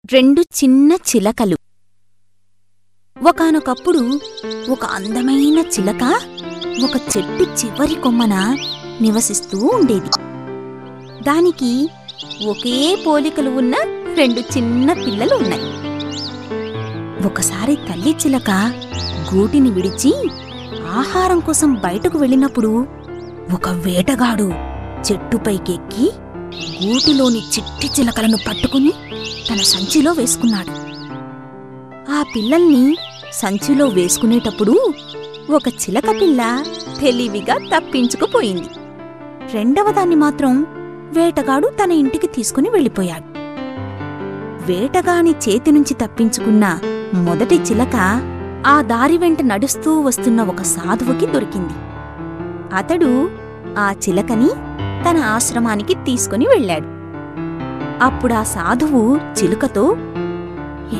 రెండు చిన్న చిలకలు. ఒకానొకప్పుడు ఒక అందమైన చిలక ఒక చెట్టు చివరి కొమ్మన నివసిస్తూ ఉండేది. దానికి ఒకే పోలికలు ఉన్న రెండు చిన్న పిల్లలు ఉన్నాయి. ఒకసారి తల్లి చిలక గూటిని విడిచి ఆహారం కోసం బయటకు వెళ్ళినప్పుడు ఒక వేటగాడు చెట్టుపైకెక్కి గూటిలోని చిట్టి చిలకలను పట్టుకుని తన సంచిలో వేసుకున్నాడు. ఆ పిల్లల్ని సంచిలో వేసుకునేటప్పుడు ఒక చిలక పిల్ల తెలివిగా తప్పించుకుపోయింది. రెండవదాన్ని మాత్రం వేటగాడు తన ఇంటికి తీసుకుని వెళ్ళిపోయాడు. వేటగాని చేతినుంచి తప్పించుకున్న మొదటి చిలక ఆ దారి వెంట నడుస్తూ వస్తున్న ఒక సాధువుకి దొరికింది. అతడు ఆ చిలకని తన ఆశ్రమానికి తీసుకుని వెళ్ళాడు. అప్పుడా సాధువు చిలుకతో,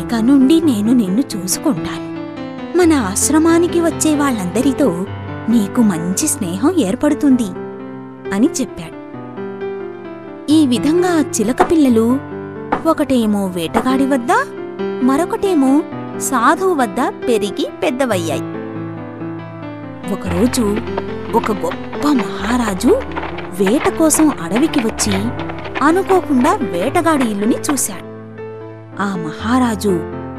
ఇక నుండి నేను నిన్ను చూసుకుంటాను. మన ఆశ్రమానికి వచ్చే వాళ్ళందరితో నీకు మంచి స్నేహం ఏర్పడుతుంది అని చెప్పాడు. ఈ విధంగా చిలక పిల్లలు ఒకటేమో వేటగాడి వద్ద, మరొకటేమో సాధువు వద్ద పెరిగి పెద్దవయ్యాయి. ఒకరోజు ఒక గొప్ప మహారాజు వేట కోసం అడవికి వచ్చి అనుకోకుండా వేటగాడి ఇల్లుని చూశాడు. ఆ మహారాజు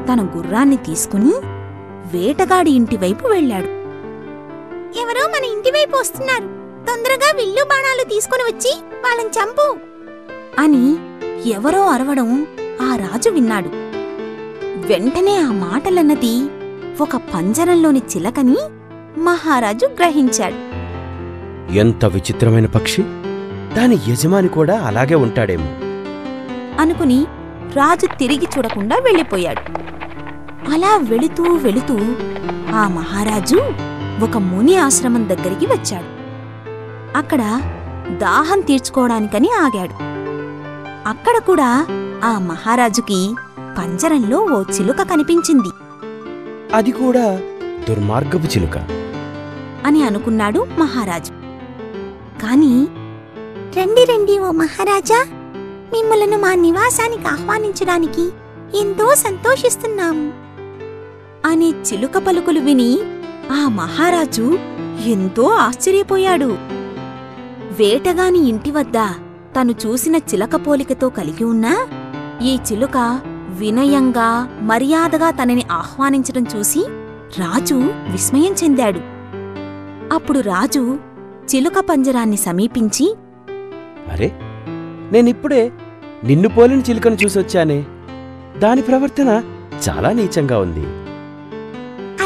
తన గుర్రాన్ని తీసుకుని వేటగాడి ఇంటివైపు వెళ్ళాడు. ఎవరో మన ఇంటివైపు వస్తున్నారు, తొందరగా విల్లు బాణాలు తీసుకుని వచ్చి వాళ్ళని చంపు అని ఎవరో అరవడం ఆ రాజు విన్నాడు. వెంటనే ఆ మాటలన్నది ఒక పంజరంలోని చిలకని మహారాజు గ్రహించాడు. ఎంత విచిత్రమైన పక్షి! దాని యజమాని కూడా అలాగే ఉంటాడేమో అనుకుని రాజు తిరిగి చూడకుండా వెళ్ళిపోయాడు. అలా వెళుతూ వెళుతూ ఆ మహారాజు ఒక ముని ఆశ్రమం దగ్గరికి వచ్చాడు. అక్కడ దాహం తీర్చుకోవడానికని ఆగాడు. అక్కడ కూడా ఆ మహారాజుకి పంజరంలో ఓ చిలుక కనిపించింది. అది కూడా దుర్మార్గపు చిలుక అని అనుకున్నాడు మహారాజు. కాని రండి రండి ఓ మహారాజా, మిమ్మలను మా నివాసానికి ఆహ్వానించడానికి ఎంతో సంతోషిస్తున్నాము అనే చిలుక పలుకులు విని ఆ మహారాజు ఎంతో ఆశ్చర్యపోయాడు. వేటగాని ఇంటి వద్ద తను చూసిన చిలక పోలికతో కలిగి ఉన్నా ఈ చిలుక వినయంగా మర్యాదగా తనని ఆహ్వానించడం చూసి రాజు విస్మయం చెందాడు. అప్పుడు రాజు చిలుక పంజరాన్ని సమీపించి, అరే, నేనిప్పుడే నిన్ను పోలిన చిలుకను చూసొచ్చానే. దాని ప్రవర్తన చాలా నీచంగా ఉంది.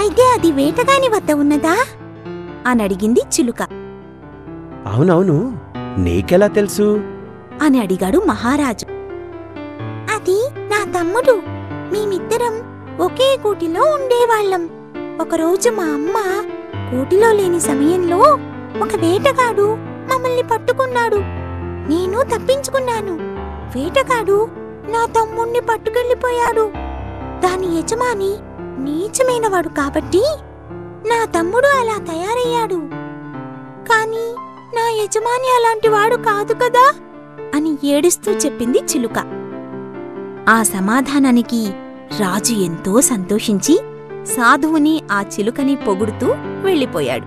అయితే అది వేటగాని వద్ద ఉన్నదా అని అడిగింది చిలుక. అవునవును, నీకెలా తెలుసు అని అడిగాడు మహారాజు. అది నా తమ్ముడు, మేమిద్దరం ఒకే కూటిలో ఉండేవాళ్లం. ఒకరోజు మా అమ్మ కూటిలో లేని సమయంలో ఒక వేటగాడు మమ్మల్ని పట్టుకున్నాడు. నేను తప్పించుకున్నాను. వేటగాడు నా తమ్ముణ్ణి పట్టుకెళ్ళిపోయాడు. దాని యజమాని నీచమైనవాడు కాబట్టి నా తమ్ముడు అలా తయారయ్యాడు. కాని నా యజమాని అలాంటివాడు కాదు కదా అని ఏడుస్తూ చెప్పింది చిలుక. ఆ సమాధానానికి రాజు ఎంతో సంతోషించి సాధువుని ఆ చిలుకని పొగుడుతూ వెళ్ళిపోయాడు.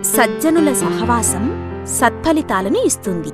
సజ్జనుల సహవాసం సత్ఫలితాలను ఇస్తుంది.